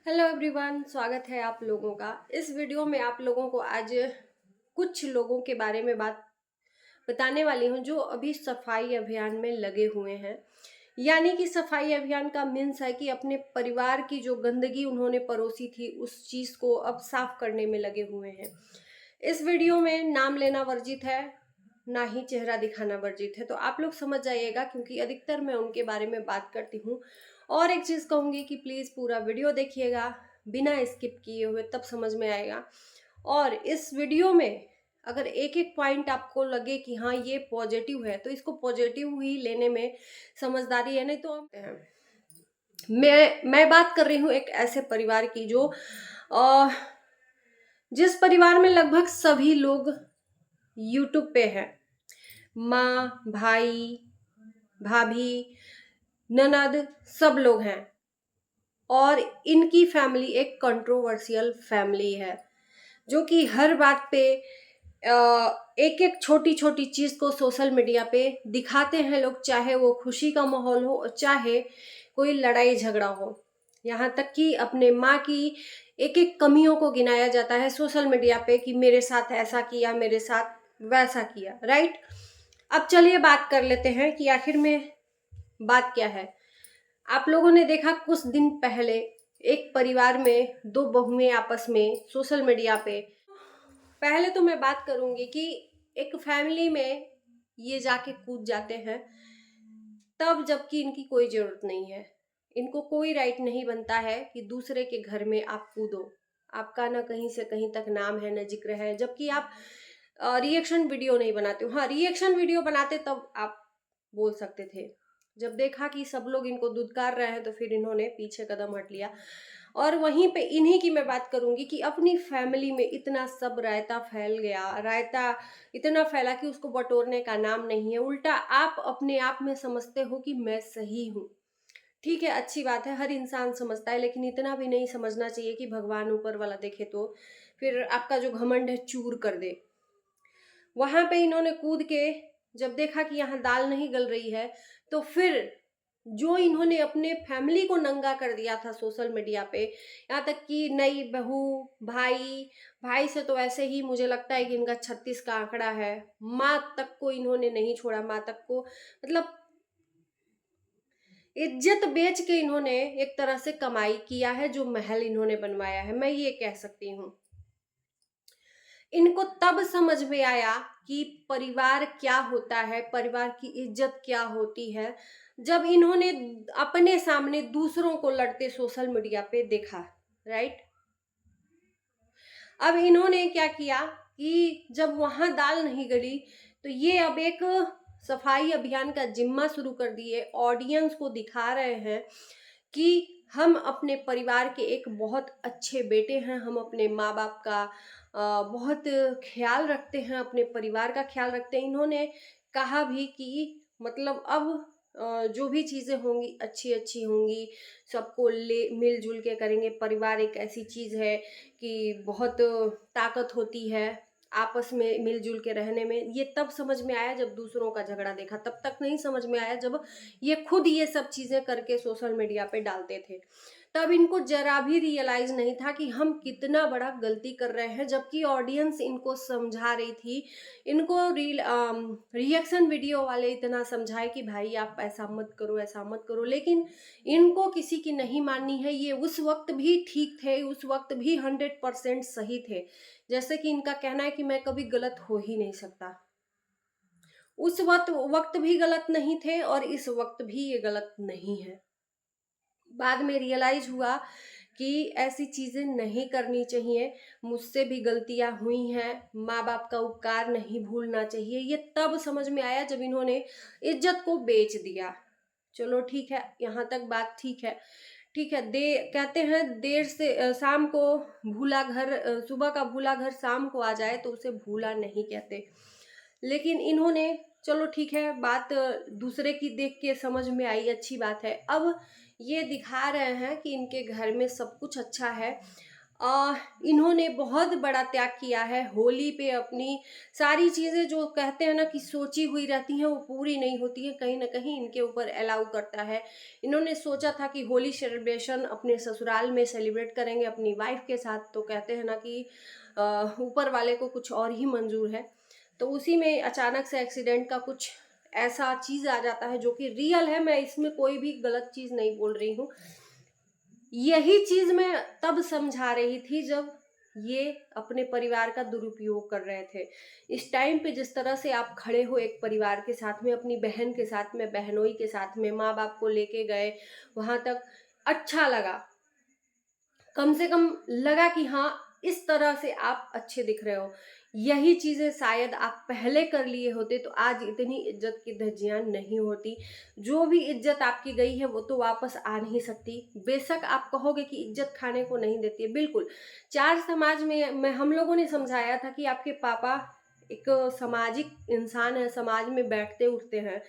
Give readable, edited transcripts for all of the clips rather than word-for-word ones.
Hello everyone, स्वागत है आप लोगों का। इस वीडियो में आप लोगों को आज कुछ लोगों के बारे में बात बताने वाली हूँ जो अभी सफाई अभियान में लगे हुए हैं। यानी कि सफाई अभियान का मीन्स है कि अपने परिवार की जो गंदगी उन्होंने परोसी थी उस चीज़ को अब साफ करने में लगे हुए हैं। इस वीडियो में नाम लेना वर्जित है, ना ही चेहरा दिखाना वर्जित है, तो आप लोग समझ जाइएगा क्योंकि अधिकतर मैं उनके बारे में बात करती हूँ। और एक चीज़ कहूँगी कि प्लीज़ पूरा वीडियो देखिएगा बिना स्किप किए हुए, तब समझ में आएगा। और इस वीडियो में अगर एक एक पॉइंट आपको लगे कि हाँ ये पॉजिटिव है तो इसको पॉजिटिव ही लेने में समझदारी है, नहीं तो मैं बात कर रही हूँ एक ऐसे परिवार की जो जिस परिवार में लगभग सभी लोग यूट्यूब पे हैं। माँ, भाई, भाभी, ननद, सब लोग हैं। और इनकी फैमिली एक कंट्रोवर्शियल फैमिली है जो कि हर बात पे एक एक छोटी छोटी चीज को सोशल मीडिया पे दिखाते हैं लोग, चाहे वो खुशी का माहौल हो और चाहे कोई लड़ाई झगड़ा हो। यहाँ तक कि अपने माँ की एक एक कमियों को गिनाया जाता है सोशल मीडिया पे कि मेरे साथ ऐसा किया, मेरे साथ वैसा किया, राइट। अब चलिए बात कर लेते हैं कि आखिर में बात क्या है। आप लोगों ने देखा कुछ दिन पहले एक परिवार में दो बहुएं आपस में सोशल मीडिया पे, पहले तो मैं बात करूंगी कि एक फैमिली में ये जाके कूद जाते हैं तब, जबकि इनकी कोई जरूरत नहीं है। इनको कोई राइट नहीं बनता है कि दूसरे के घर में आप कूदो। आपका ना कहीं से कहीं तक नाम है, ना जिक्र है, जबकि आप रिएक्शन वीडियो नहीं बनाते हो। हाँ, रिएक्शन वीडियो बनाते तब आप बोल सकते थे। जब देखा कि सब लोग इनको दुत्कार रहे हैं तो फिर इन्होंने पीछे कदम हट लिया। और वहीं पे इन्हीं की मैं बात करूंगी कि अपनी फैमिली में इतना सब रायता फैल गया, रायता इतना फैला कि उसको बटोरने का नाम नहीं है। उल्टा आप अपने आप में समझते हो कि मैं सही हूँ। ठीक है, अच्छी बात है, हर इंसान समझता है, लेकिन इतना भी नहीं समझना चाहिए कि भगवान ऊपर वाला देखे तो फिर आपका जो घमंड है चूर कर दे। वहां पे इन्होंने कूद के जब देखा कि यहाँ दाल नहीं गल रही है तो फिर जो इन्होंने अपने फैमिली को नंगा कर दिया था सोशल मीडिया पे, यहाँ तक कि नई बहू, भाई, भाई से तो ऐसे ही मुझे लगता है कि इनका 36 का आंकड़ा है। माँ तक को इन्होंने नहीं छोड़ा, माँ तक को मतलब इज्जत बेच के इन्होंने एक तरह से कमाई किया है। जो महल इन्होंने बनवाया है, मैं ये कह सकती हूँ। इनको तब समझ में आया कि परिवार क्या होता है, परिवार की इज्जत क्या होती है, जब इन्होंने अपने सामने दूसरों को लड़ते सोशल मीडिया पे देखा, राइट। अब इन्होंने क्या किया कि जब वहां दाल नहीं गली तो ये अब एक सफाई अभियान का जिम्मा शुरू कर दिए। ऑडियंस को दिखा रहे हैं कि हम अपने परिवार के एक बहुत अच्छे बेटे हैं, हम अपने माँ बाप का बहुत ख्याल रखते हैं, अपने परिवार का ख्याल रखते हैं। इन्होंने कहा भी कि मतलब अब जो भी चीज़ें होंगी अच्छी अच्छी होंगी, सबको ले मिलजुल के करेंगे। परिवार एक ऐसी चीज़ है कि बहुत ताकत होती है आपस में मिलजुल के रहने में। ये तब समझ में आया जब दूसरों का झगड़ा देखा, तब तक नहीं समझ में आया जब ये खुद ये सब चीजें करके सोशल मीडिया पे डालते थे। तब इनको जरा भी रियलाइज नहीं था कि हम कितना बड़ा गलती कर रहे हैं, जबकि ऑडियंस इनको समझा रही थी। इनको रिएक्शन वीडियो वाले इतना समझाए कि भाई आप ऐसा मत करो, ऐसा मत करो, लेकिन इनको किसी की नहीं माननी है। ये उस वक्त भी ठीक थे, उस वक्त भी 100% सही थे। जैसे कि इनका कहना है कि मैं कभी गलत हो ही नहीं सकता। उस वक्त भी गलत नहीं थे और इस वक्त भी ये गलत नहीं है। बाद में रियलाइज हुआ कि ऐसी चीजें नहीं करनी चाहिए, मुझसे भी गलतियां हुई हैं, माँ बाप का उपकार नहीं भूलना चाहिए। ये तब समझ में आया जब इन्होंने इज्जत को बेच दिया। चलो ठीक है, यहाँ तक बात ठीक है। ठीक है, दे कहते हैं देर से शाम को भूला घर, सुबह का भूला घर शाम को आ जाए तो उसे भूला नहीं कहते। लेकिन इन्होंने, चलो ठीक है, बात दूसरे की देख के समझ में आई, अच्छी बात है। अब ये दिखा रहे हैं कि इनके घर में सब कुछ अच्छा है। इन्होंने बहुत बड़ा त्याग किया है। होली पे अपनी सारी चीज़ें जो कहते हैं ना कि सोची हुई रहती हैं वो पूरी नहीं होती है, कहीं ना कहीं इनके ऊपर अलाउ करता है। इन्होंने सोचा था कि होली सेलिब्रेशन अपने ससुराल में सेलिब्रेट करेंगे अपनी वाइफ के साथ, तो कहते हैं ना कि ऊपर वाले को कुछ और ही मंजूर है। तो उसी में अचानक से एक्सीडेंट का कुछ ऐसा चीज़ आ जाता है जो कि रियल है। मैं इसमें कोई भी गलत चीज़ नहीं बोल रही हूँ। यही चीज मैं तब समझा रही थी जब ये अपने परिवार का दुरुपयोग कर रहे थे। इस टाइम पे जिस तरह से आप खड़े हो एक परिवार के साथ में, अपनी बहन के साथ में, बहनोई के साथ में, माँ बाप को लेके गए वहां तक, अच्छा लगा। कम से कम लगा कि हाँ इस तरह से आप अच्छे दिख रहे हो। यही चीजें शायद आप पहले कर लिए होते तो आज इतनी इज्जत की धज्जियां नहीं होती। जो भी इज्जत आपकी गई है वो तो वापस आ नहीं सकती। बेशक आप कहोगे कि इज्जत खाने को नहीं देती है, बिल्कुल। चार समाज में हम लोगों ने समझाया था कि आपके पापा एक सामाजिक इंसान है, समाज में बैठते उठते हैं,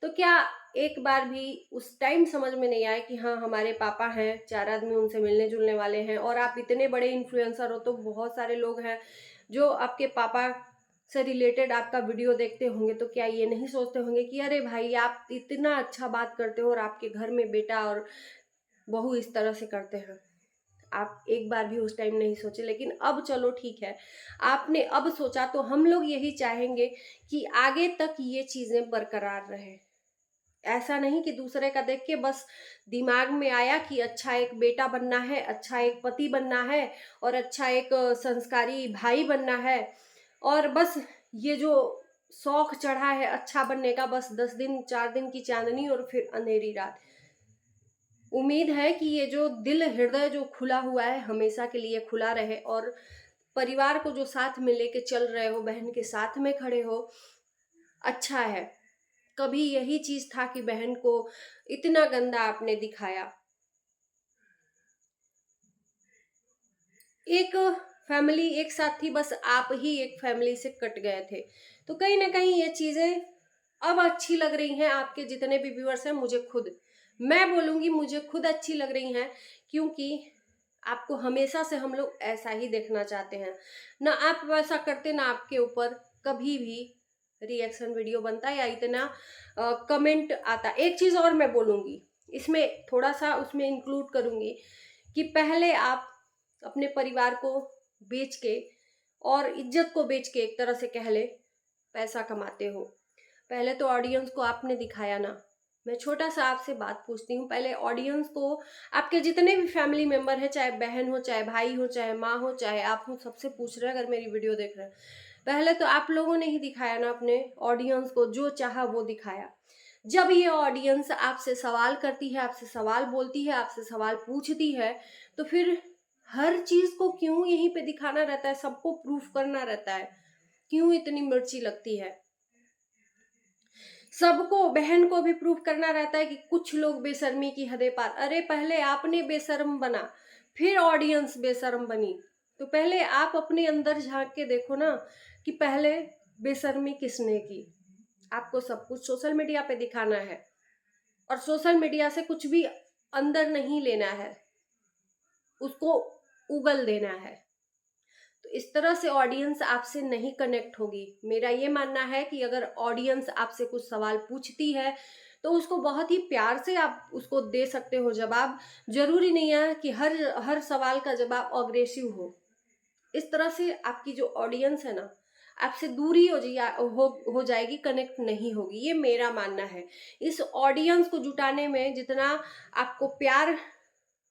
तो क्या एक बार भी उस टाइम समझ में नहीं आया कि हाँ हमारे पापा हैं, चार आदमी उनसे मिलने जुलने वाले हैं, और आप इतने बड़े इन्फ्लुएंसर हो तो बहुत सारे लोग हैं जो आपके पापा से रिलेटेड आपका वीडियो देखते होंगे, तो क्या ये नहीं सोचते होंगे कि अरे भाई आप इतना अच्छा बात करते हो और आपके घर में बेटा और बहू इस तरह से करते हैं। आप एक बार भी उस टाइम नहीं सोचे, लेकिन अब चलो ठीक है, आपने अब सोचा, तो हम लोग यही चाहेंगे कि आगे तक ये चीजें बरकरार रहे। ऐसा नहीं कि दूसरे का देख के बस दिमाग में आया कि अच्छा एक बेटा बनना है, अच्छा एक पति बनना है, और अच्छा एक संस्कारी भाई बनना है, और बस ये जो शौक चढ़ा है अच्छा बनने का, बस 10 दिन 4 दिन की चांदनी और फिर अंधेरी रात। उम्मीद है कि ये जो दिल हृदय जो खुला हुआ है हमेशा के लिए खुला रहे, और परिवार को जो साथ में लेके चल रहे हो, बहन के साथ में खड़े हो, अच्छा है। कभी यही चीज था कि बहन को इतना गंदा आपने दिखाया। एक फैमिली एक साथ थी, बस आप ही एक फैमिली से कट गए थे। तो कहीं ना कहीं ये चीजें अब अच्छी लग रही हैं। आपके जितने भी व्यूअर्स हैं, मुझे खुद, मैं बोलूंगी मुझे खुद अच्छी लग रही हैं, क्योंकि आपको हमेशा से हम लोग ऐसा ही देखना चाहते हैं। ना आप वैसा करते, ना आपके ऊपर कभी भी रिएक्शन वीडियो बनता या इतना कमेंट आता। एक चीज और मैं बोलूंगी, इसमें थोड़ा सा उसमें इंक्लूड करूंगी कि पहले आप अपने परिवार को बेच के और इज्जत को बेच के, एक तरह से कह ले, पैसा कमाते हो। पहले तो ऑडियंस को आपने दिखाया ना। मैं छोटा सा आपसे बात पूछती हूँ, पहले ऑडियंस को, आपके जितने भी फैमिली मेंबर है, चाहे बहन हो, चाहे भाई हो, चाहे माँ हो, चाहे आप हो, सबसे पूछ रहे हैं अगर मेरी वीडियो देख रहे हैं, पहले तो आप लोगों ने ही दिखाया ना अपने ऑडियंस को, जो चाहा वो दिखाया। जब ये ऑडियंस आपसे सवाल करती है, आपसे सवाल बोलती है, आपसे सवाल पूछती है, तो फिर हर चीज को क्यों यहीं पे दिखाना रहता है, सबको प्रूफ करना रहता है, क्यों इतनी मिर्ची लगती है? सबको, बहन को भी प्रूफ करना रहता है कि कुछ लोग बेशर्मी की हदें पार। अरे पहले आपने बेशर्म बना, फिर ऑडियंस बेशर्म बनी। तो पहले आप अपने अंदर झांक के देखो ना कि पहले बेशर्मी किसने की। आपको सब कुछ सोशल मीडिया पे दिखाना है, और सोशल मीडिया से कुछ भी अंदर नहीं लेना है, उसको उगल देना है। तो इस तरह से ऑडियंस आपसे नहीं कनेक्ट होगी। मेरा ये मानना है कि अगर ऑडियंस आपसे कुछ सवाल पूछती है तो उसको बहुत ही प्यार से आप उसको दे सकते हो जवाब। जरूरी नहीं है कि हर सवाल का जवाब अग्रेसिव हो। इस तरह से आपकी जो ऑडियंस है ना, आपसे दूरी हो जाएगी, कनेक्ट नहीं होगी। ये मेरा मानना है। इस ऑडियंस को जुटाने में जितना आपको प्यार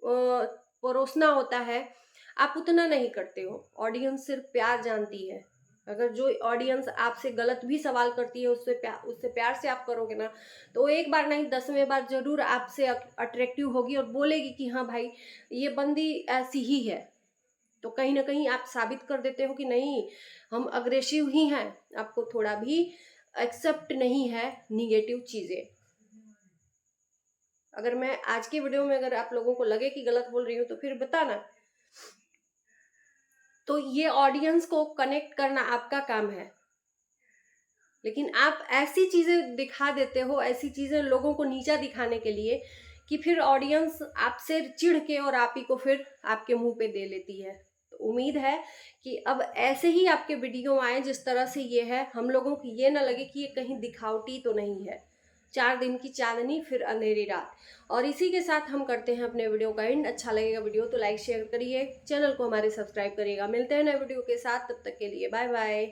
परोसना होता है, आप उतना नहीं करते हो। ऑडियंस सिर्फ प्यार जानती है। अगर जो ऑडियंस आपसे गलत भी सवाल करती है, उससे प्यार से आप करोगे ना, तो एक बार नहीं 10वें बार जरूर आपसे अट्रैक्टिव होगी और बोलेगी कि हाँ भाई ये बंदी ऐसी ही है। तो कहीं ना कहीं आप साबित कर देते हो कि नहीं, हम अग्रेसिव ही हैं, आपको थोड़ा भी एक्सेप्ट नहीं है निगेटिव चीजें। अगर मैं आज की वीडियो में अगर आप लोगों को लगे कि गलत बोल रही हूँ तो फिर बताना। तो ये ऑडियंस को कनेक्ट करना आपका काम है, लेकिन आप ऐसी चीजें दिखा देते हो, ऐसी चीजें लोगों को नीचा दिखाने के लिए, कि फिर ऑडियंस आपसे चिढ़ के और आप ही को फिर आपके मुंह पे दे लेती है। उम्मीद है कि अब ऐसे ही आपके वीडियो आए जिस तरह से ये है, हम लोगों को ये ना लगे कि ये कहीं दिखावटी तो नहीं है। 4 दिन की चांदनी फिर अंधेरी रात। और इसी के साथ हम करते हैं अपने वीडियो का एंड। अच्छा लगेगा वीडियो तो लाइक शेयर करिए, चैनल को हमारे सब्सक्राइब करिएगा। मिलते हैं नए वीडियो के साथ, तब तक के लिए बाय बाय।